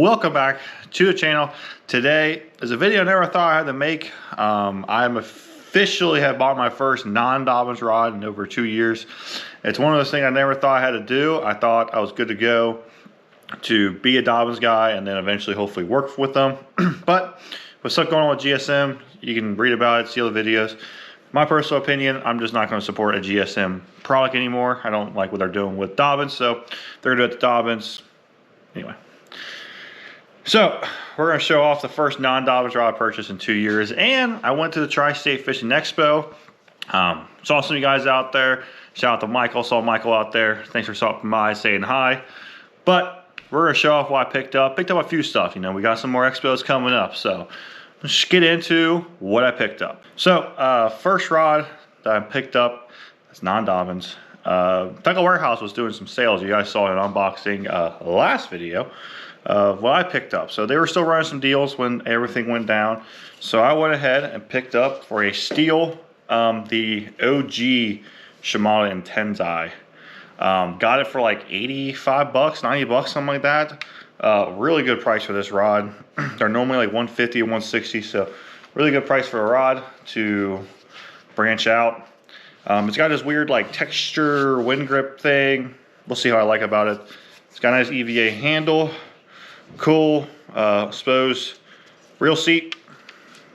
Welcome back to the channel. Today is a video I never thought I had to make. I officially have bought my first non-Dobyns rod in over 2 years. It's one of those things I never thought I had to do. I thought I was good to go to be a Dobyns guy and then eventually hopefully work with them. But with stuff going on with GSM, you can read about it, see all the videos. My personal opinion, I'm just not going to support a GSM product anymore. I don't like what they're doing with Dobyns, so they're going to do it to Dobyns. Anyway. So, we're going to show off the first non-Dobyns rod purchase in 2 years. And I went to the Tri-State Fishing Expo. Saw some of you guys out there. Shout out to Michael. Saw Michael out there. Thanks for stopping by, saying hi. But we're going to show off what I picked up. Picked up a few stuff. You know, we got some more expos coming up. So, let's get into what I picked up. So, first rod that I picked up, it's non-Dobyns. Tackle Warehouse was doing some sales. You guys saw an unboxing last video of what I picked up. So they were still running some deals when everything went down. So I went ahead and picked up for a steal the OG Shimano Tensai. Got it for like 85 bucks, 90 bucks, something like that. Really good price for this rod. They're normally like 150 or 160, so really good price for a rod to branch out. It's got this weird like texture wind grip thing. We'll see how I like about it. It's got a nice EVA handle. Cool, suppose reel seat,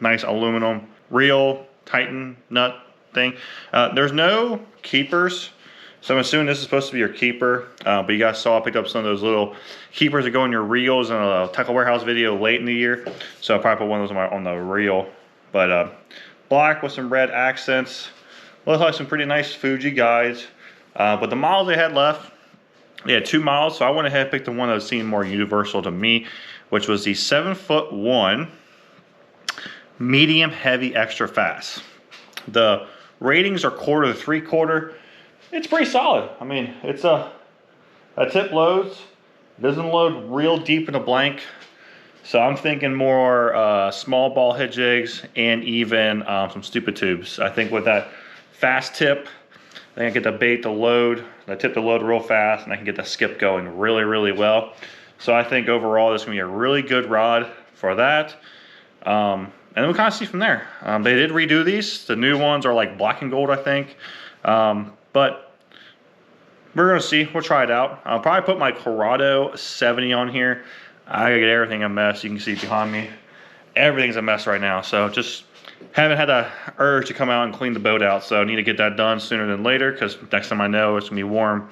nice aluminum reel Titan nut thing. There's no keepers, so I'm assuming this is supposed to be your keeper. But you guys saw I picked up some of those little keepers that go in your reels in a Tackle Warehouse video late in the year. So I'll probably put one of those on the reel. But black with some red accents. Looks like some pretty nice Fuji guides. But the models they had left, they had 2 models, so I went ahead and picked the one that seemed more universal to me, which was the 7'1" medium heavy extra fast. The ratings are 1/4 to 3/4. It's pretty solid. I mean, it's that tip loads. It doesn't load real deep in the blank. So I'm thinking more small ball head jigs and even some stupid tubes. I think with that fast tip, I think I get the bait to load, the tip to load real fast, and I can get the skip going really, really well. So I think overall this is going to be a really good rod for that. And then we'll kind of see from there. They did redo these. The new ones are like black and gold, I think. But we're going to see. We'll try it out. I'll probably put my Corrado 70 on here. I gotta get everything a mess. You can see behind me. Everything's a mess right now. So just haven't had the urge to come out and clean the boat out, so I need to get that done sooner than later because next time I know it's gonna be warm.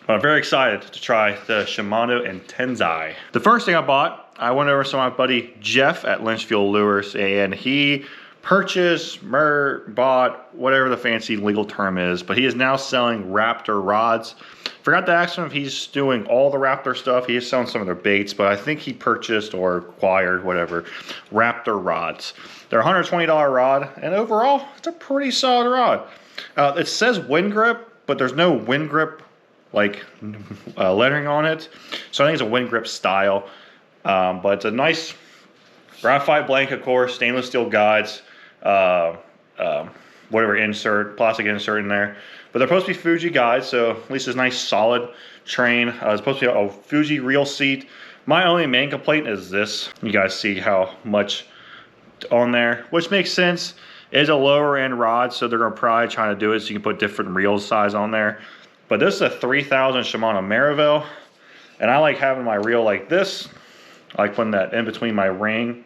But I'm very excited to try the Shimano Tensai. The first thing I bought, I went over to my buddy Jeff at Lynchfield Lures, and he purchased, bought, whatever the fancy legal term is, but he is now selling Raptor rods. Forgot to ask him if he's doing all the Raptor stuff. He is selling some of their baits, but I think he purchased or acquired, whatever, Raptor rods. They're a $120 rod, and overall, it's a pretty solid rod. It says wind grip, but there's no wind grip like lettering on it. So I think it's a wind grip style, but it's a nice graphite blank, of course, stainless steel guides, whatever insert, plastic insert in there. But they're supposed to be Fuji guides, so at least it's a nice solid train. It's supposed to be a Fuji reel seat. My only main complaint is this. You guys see how much on there, which makes sense. It is a lower end rod, so they're gonna probably try to do it so you can put different reel size on there. But this is a 3000 Shimano Maraville, and I like having my reel like this. I like putting that in between my ring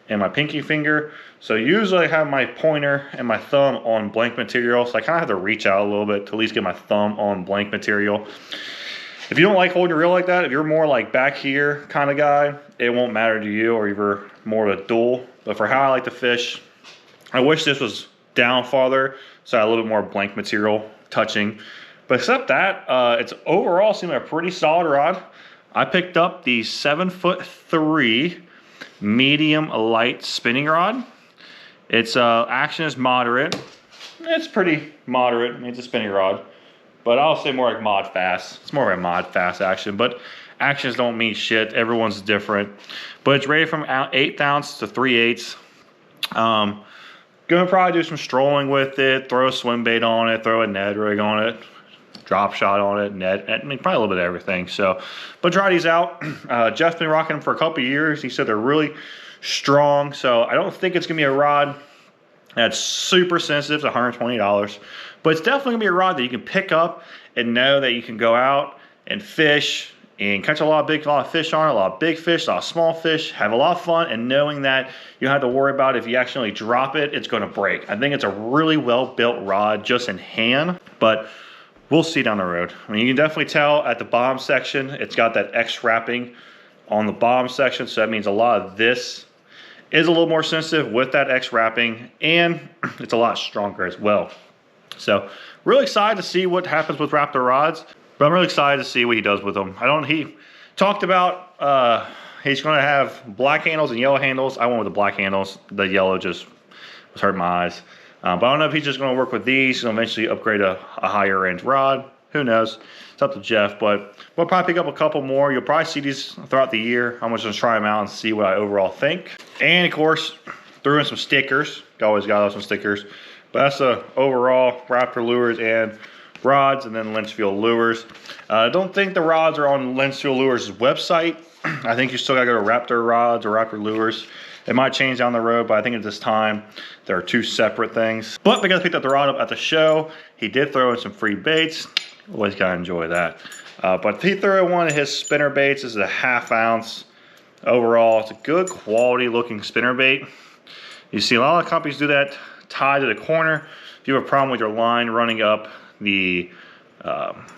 and my pinky finger. So usually I have my pointer and my thumb on blank material, so I kind of have to reach out a little bit to at least get my thumb on blank material. If you don't like holding your reel like that, if you're more like back here kind of guy, it won't matter to you, or you're more of a dual. But for how I like to fish, I wish this was down farther, so I had a little bit more blank material touching. But except that, it's overall seemed like a pretty solid rod. I picked up the 7'3" medium light spinning rod. Its action is moderate. It's pretty moderate. I mean, it's a spinning rod, but I'll say more like mod fast. It's more of a mod fast action, but actions don't mean shit. Everyone's different. But it's rated from 1/8 ounce to 3/8. Gonna probably do some strolling with it, throw a swim bait on it, throw a Ned rig on it. drop shot on it, net, I mean, probably a little bit of everything. So, but try these out. Jeff's been rocking them for a couple years. He said they're really strong. So I don't think it's gonna be a rod that's super sensitive. It's $120, but it's definitely gonna be a rod that you can pick up and know that you can go out and fish and catch a lot of fish on it, a lot of big fish, a lot of small fish, have a lot of fun, and knowing that you don't have to worry about if you accidentally drop it, it's gonna break. I think it's a really well-built rod just in hand, but we'll see down the road. I mean, you can definitely tell at the bottom section, it's got that X wrapping on the bottom section, so that means a lot of this is a little more sensitive with that X wrapping, and it's a lot stronger as well. So really excited to see what happens with Raptor rods. But I'm really excited to see what he does with them. He talked about he's going to have black handles and yellow handles. I went with the black handles. The yellow just was hurting my eyes. But I don't know if he's just going to work with these and eventually upgrade a higher range rod. Who knows? It's up to Jeff. But we'll probably pick up a couple more. You'll probably see these throughout the year. I'm just going to try them out and see what I overall think. And of course, threw in some stickers. Always got some stickers. But that's the overall Raptor lures and rods, and then Lensfield lures. I don't think the rods are on Lensfield lures website. I think you still gotta go to Raptor rods or Raptor lures. It might change down the road, but I think at this time there are two separate things. But because I picked up the rod up at the show, he did throw in some free baits. Always gotta enjoy that. But he threw in one of his spinner baits. This is a 1/2 ounce. Overall, it's a good quality looking spinner bait. You see a lot of companies do that tied to the corner. If you have a problem with your line running up the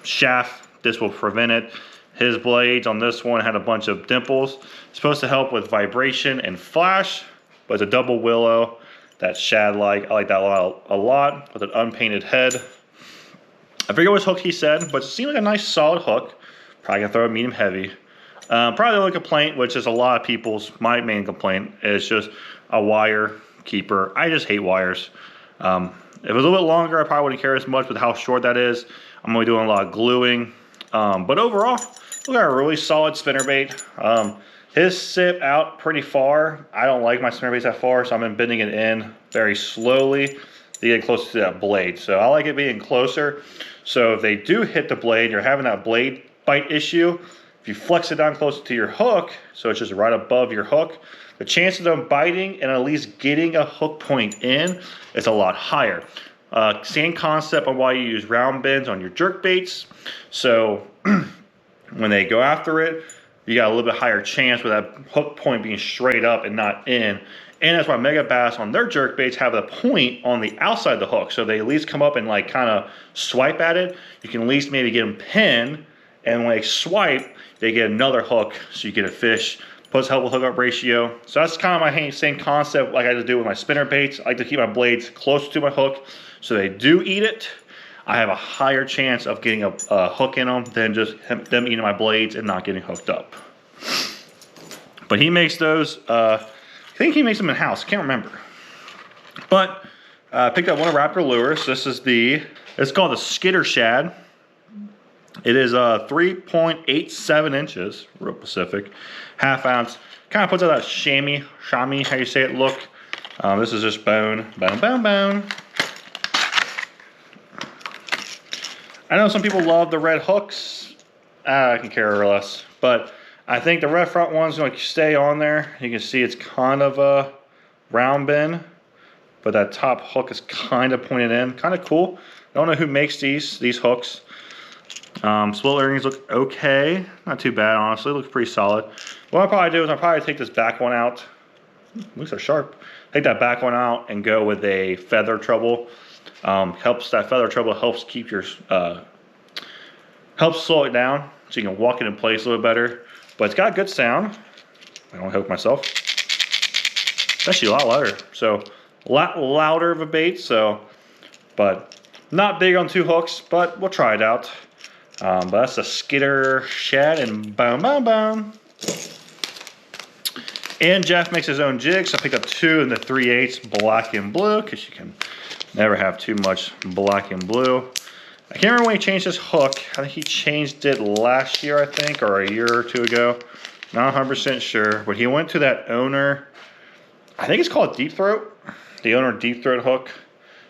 shaft, this will prevent it. His blades on this one had a bunch of dimples. It's supposed to help with vibration and flash, but it's a double willow. That's Shad-like. I like that a lot with an unpainted head. I forget which hook he said, but it seemed like a nice solid hook. Probably gonna throw a medium heavy. Probably the only complaint, which is a lot of people's, my main complaint, is just a wire keeper. I just hate wires. If it was a little bit longer, I probably wouldn't care as much with how short that is. I'm only doing a lot of gluing. But overall, we got a really solid spinnerbait. His sit out pretty far. I don't like my spinnerbaits that far, so I've been bending it in very slowly to get closer to that blade. So I like it being closer. So if they do hit the blade, you're having that blade bite issue. If you flex it down closer to your hook, so it's just right above your hook, the chances of them biting and at least getting a hook point in is a lot higher. Same concept on why you use round bends on your jerk baits. So when they go after it, you got a little bit higher chance with that hook point being straight up and not in. And that's why Mega Bass on their jerk baits have a point on the outside of the hook. So they at least come up and like kind of swipe at it. You can at least maybe get them pinned, and when they swipe, they get another hook, so you get a fish. Plus help with hookup ratio. So that's kind of my same concept like I just do with my spinner baits. I like to keep my blades close to my hook so they do eat it. I have a higher chance of getting a hook in them than just them eating my blades and not getting hooked up. But he makes those, I think he makes them in-house, can't remember. But picked up one of Raptor lures. This is it's called the Skitter Shad. It is 3.87 inches, real Pacific, 1/2 ounce. Kind of puts out that chamois, how you say it, look. This is just bone. I know some people love the red hooks. I can care less. But I think the red front one's going to stay on there. You can see it's kind of a round bend, but that top hook is kind of pointed in. Kind of cool. I don't know who makes these hooks. Split earrings look okay. Not too bad, honestly. Looks pretty solid. What I'll probably do is I'll probably take this back one out. These are sharp. Take that back one out and go with a feather treble. That feather treble helps keep your, helps slow it down so you can walk it in place a little better. But it's got good sound. I don't hook myself. It's actually a lot louder. So a lot louder of a bait. So, but not big on 2 hooks, but we'll try it out. But that's a Skitter Shad and boom. And Jeff makes his own jigs. So I picked up 2 in the 3/8 black and blue because you can never have too much black and blue. I can't remember when he changed his hook. I think he changed it last year, I think, or a year or 2 ago. Not 100% sure, but he went to that owner. I think it's called Deep Throat. The owner Deep Throat hook.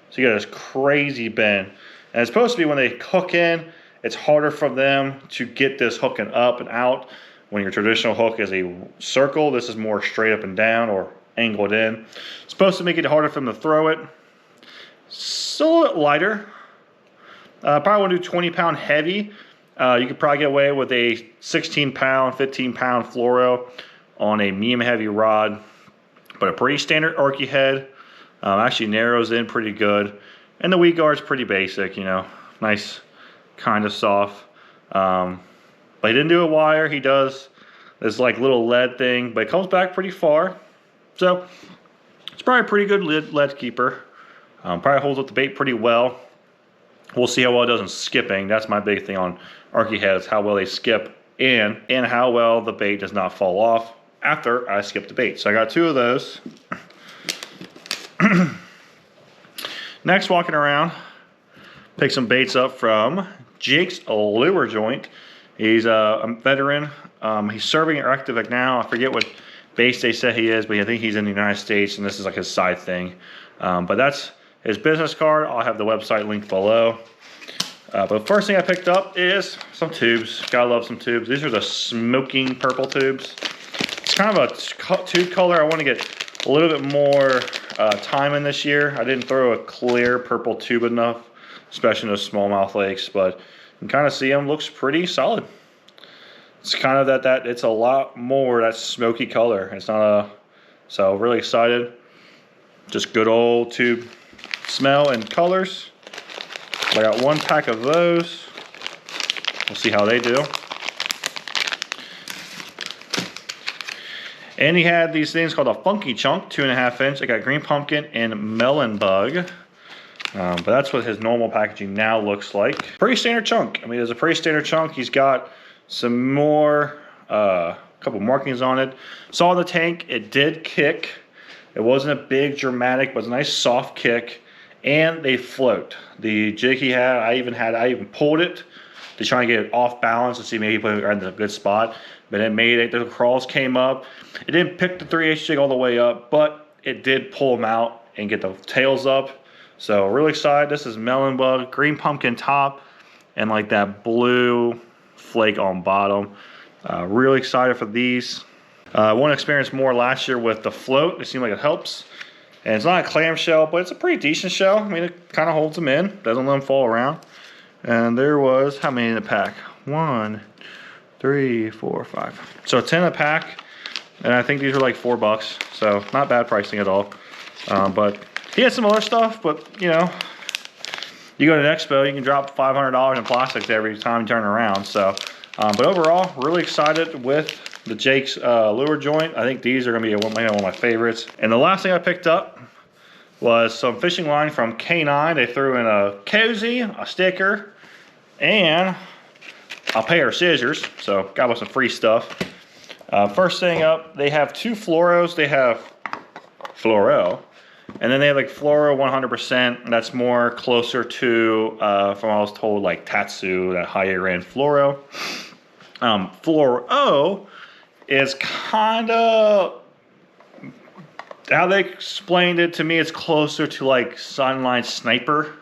So you got this crazy bend. And it's supposed to be when they hook in, it's harder for them to get this hooking up and out. When your traditional hook is a circle, this is more straight up and down or angled in. It's supposed to make it harder for them to throw it. It's a little bit lighter. Probably want to do 20 pound heavy. You could probably get away with a 16 pound, 15 pound fluoro on a medium heavy rod, but a pretty standard Arky head. Actually narrows in pretty good. And the weed guard's pretty basic, you know, nice, kind of soft. But he didn't do a wire. He does this like little lead thing, but it comes back pretty far. So it's probably a pretty good lead keeper. Probably holds up the bait pretty well. We'll see how well it does in skipping. That's my big thing on Arky heads, how well they skip and how well the bait does not fall off after I skip the bait. So I got 2 of those. Next, walking around, pick some baits up from Jigs Lure Joint. He's a veteran. He's serving at Reykjavik now. I forget what base they said he is, but I think he's in the United States, and this is like his side thing. But that's his business card. I'll have the website linked below. But the first thing I picked up is some tubes. Gotta love some tubes. These are the smoking purple tubes. It's kind of a tube color. I want to get a little bit more time in this year. I didn't throw a clear purple tube enough, especially in those smallmouth lakes, but you can kind of see them. Looks pretty solid. It's kind of that it's a lot more that smoky color. It's not a, so really excited. Just good old tube smell and colors. I got 1 pack of those. We'll see how they do. And he had these things called a Funky Chunk, 2.5 inch. I got green pumpkin and melon bug. But that's what his normal packaging now looks like. Pretty standard chunk. I mean, it's a pretty standard chunk. He's got some more, couple markings on it. Saw the tank, it did kick. It wasn't a big dramatic, but it was a nice soft kick. And they float. The jig he had, I even pulled it to try and get it off balance to see maybe put it in a good spot. But it made it, the crawls came up. It didn't pick the 3/8 jig all the way up, but it did pull them out and get the tails up. So really excited. This is melon bug, green pumpkin top, and like that blue flake on bottom. Really excited for these. I want to experience more last year with the float. It seemed like it helps. And it's not a clamshell, but it's a pretty decent shell. I mean, it kind of holds them in. Doesn't let them fall around. And there was, how many in the pack? 1, 3, 4, 5. So 10 a pack. And I think these were like $4. So not bad pricing at all. But he had some other stuff, but you know, you go to an Expo, you can drop $500 in plastics every time you turn around. So, but overall, really excited with the Jake's lure joint. I think these are gonna be one of my favorites. And the last thing I picked up was some fishing line from K9. They threw in a cozy, a sticker, and a pair of scissors. So got with some free stuff. First thing up, they have 2 fluoros. They have fluoro, and then they have like fluoro 100%. That's more closer to, from what I was told, like Tatsu, that higher end fluoro. Fluoro is kind of, how they explained it to me, it's closer to like Sunline Sniper.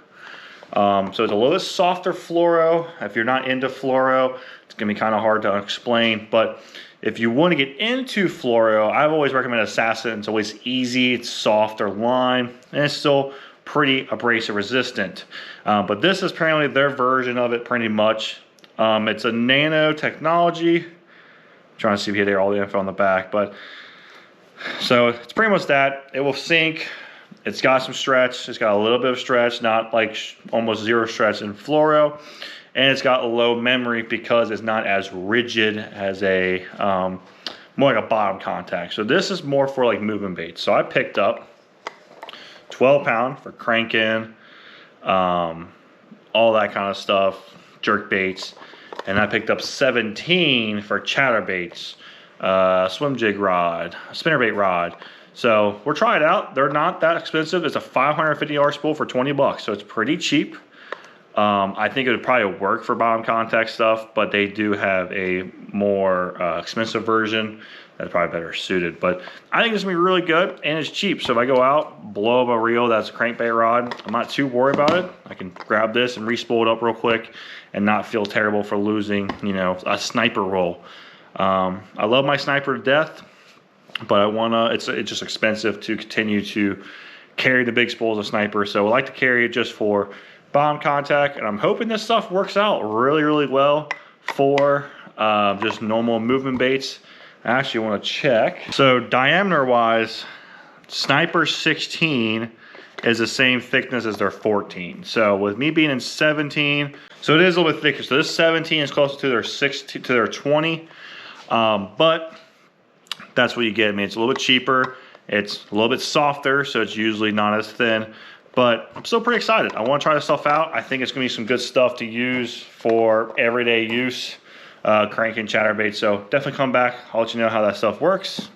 So it's a little bit softer fluoro. If you're not into fluoro, it's gonna be kind of hard to explain. But if you want to get into fluoro, I've always recommended Assassin. It's always easy, it's softer line, and it's still pretty abrasive resistant. But this is apparently their version of it pretty much. It's a nano technology. Trying to see if you had all the info on the back, but so it's pretty much that. It will sink. It's got some stretch. It's got a little bit of stretch, not like almost zero stretch in fluoro, and it's got a low memory because it's not as rigid as a more like a bottom contact. So this is more for like moving baits. So I picked up 12 pound for cranking, all that kind of stuff, jerk baits. And I picked up 17 for chatterbaits, swim jig rod, spinnerbait rod. So we'll try it out. They're not that expensive. It's a $550 spool for 20 bucks, so it's pretty cheap. I think it would probably work for bottom contact stuff, but they do have a more expensive version. that's probably better suited. But I think it's gonna be really good, and it's cheap. So if I go out, blow up a reel that's a crankbait rod, I'm not too worried about it. I can grab this and re-spool it up real quick and not feel terrible for losing, you know, a sniper roll. I love my sniper to death, but I wanna, it's just expensive to continue to carry the big spools of sniper. So I like to carry it just for bottom contact, and I'm hoping this stuff works out really, really well for just normal movement baits. I actually want to check. So diameter wise, Sniper 16 is the same thickness as their 14. So with me being in 17, so it is a little bit thicker. So this 17 is closer to their 16, to their 20, but that's what you get. I mean, it's a little bit cheaper. It's a little bit softer, so it's usually not as thin. But I'm still pretty excited. I want to try this stuff out. I think it's going to be some good stuff to use for everyday use, cranking chatterbait. So definitely come back. I'll let you know how that stuff works.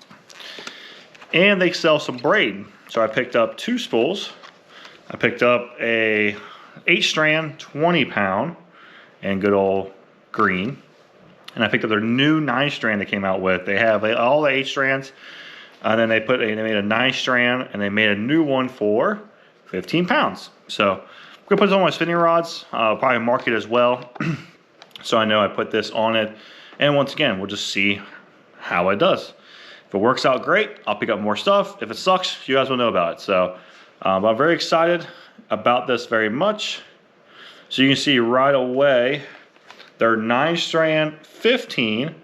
And they sell some braid. So I picked up 2 spools. I picked up a 8-strand, 20-pound, and good old green. And I picked up their new 9-strand they came out with. They have all the 8 strands, and then they made a 9-strand, and they made a new one for 15 pounds. So I'm gonna put this on my spinning rods, probably mark it as well. So I know I put this on it. And once again, we'll just see how it does. If it works out great, I'll pick up more stuff. If it sucks, you guys will know about it. So I'm very excited about this very much. So you can see right away, their 9-strand 15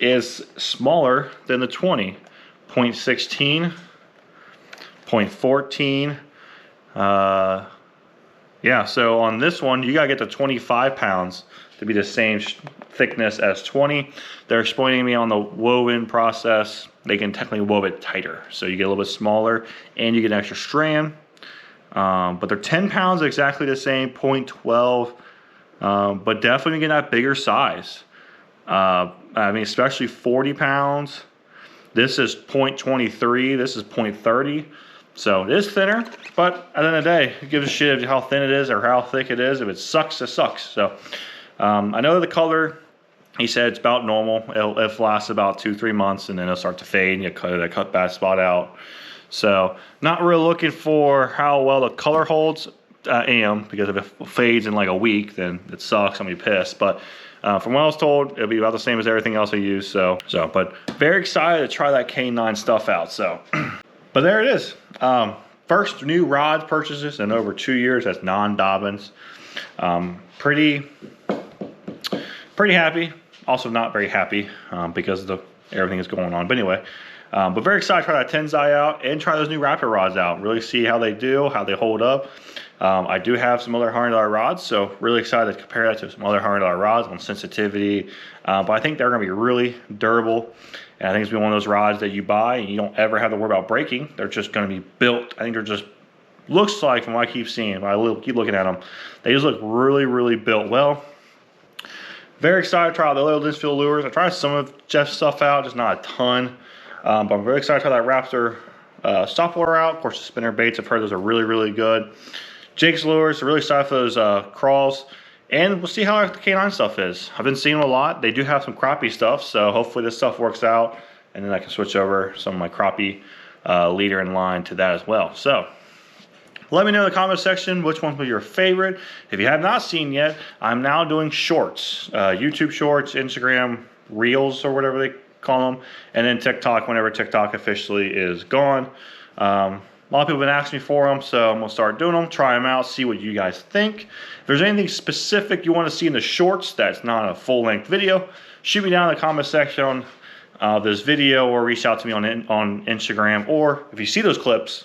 is smaller than the 20. 0.16, 0.14. Yeah, so on this one, you gotta get to 25 pounds to be the same thickness as 20. They're explaining me on the woven process, they can technically wove it tighter. So you get a little bit smaller and you get an extra strand. But they're 10 pounds exactly the same, 0.12, but definitely get that bigger size. I mean, especially 40 pounds. This is 0.23, this is 0.30. So it is thinner, but at the end of the day, it gives a shit how thin it is or how thick it is. If it sucks, it sucks. So I know the color, he said it's about normal. It'll last about 2-3 months, and then it'll start to fade, and you cut bad spot out. So not really looking for how well the color holds. I am, because if it fades in like a week, then it sucks. I'm gonna be pissed. But from what I was told, it'll be about the same as everything else I use. But very excited to try that K9 stuff out. So, but there it is. First new rod purchases in over 2 years. That's non-Dobyns. Pretty happy. Also not very happy because of everything that's going on. But anyway, but very excited to try that Tensai out and try those new Raptor rods out. Really see how they do, how they hold up. I do have some other $100 rods, so really excited to compare that to some other $100 rods on sensitivity. But I think they're going to be really durable. And I think it's going to be one of those rods that you buy and you don't ever have to worry about breaking. They're just going to be built. I think they're just, looks like, from what I keep seeing, when I keep looking at them, they just look really, really built well. Very excited to try out the little Linksfield lures. I tried some of Jeff's stuff out, just not a ton. But I'm very excited to try that Raptor stop water out. Of course, the spinner baits, I've heard those are really, really good. Jigs lures, really excited for those crawls. And we'll see how the K9 stuff is. I've been seeing them a lot. They do have some crappie stuff, so hopefully this stuff works out. And then I can switch over some of my crappie leader in line to that as well. So let me know in the comment section which ones were your favorite. If you have not seen yet, I'm now doing shorts. YouTube shorts, Instagram reels, or whatever they call them. And then TikTok whenever TikTok officially is gone. A lot of people have been asking me for them, so I'm going to start doing them, try them out, see what you guys think. If there's anything specific you want to see in the shorts that's not a full-length video, shoot me down in the comment section of this video or reach out to me on Instagram. Or if you see those clips,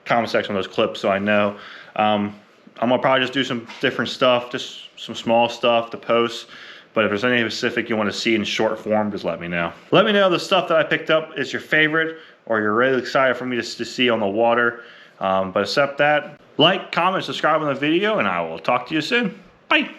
comment section on those clips so I know. I'm going to probably just do some different stuff, just some small stuff to post. But if there's anything specific you want to see in short form, just let me know. Let me know the stuff that I picked up is your favorite, or you're really excited for me to see on the water. But except that, like, comment, subscribe on the video, and I will talk to you soon. Bye.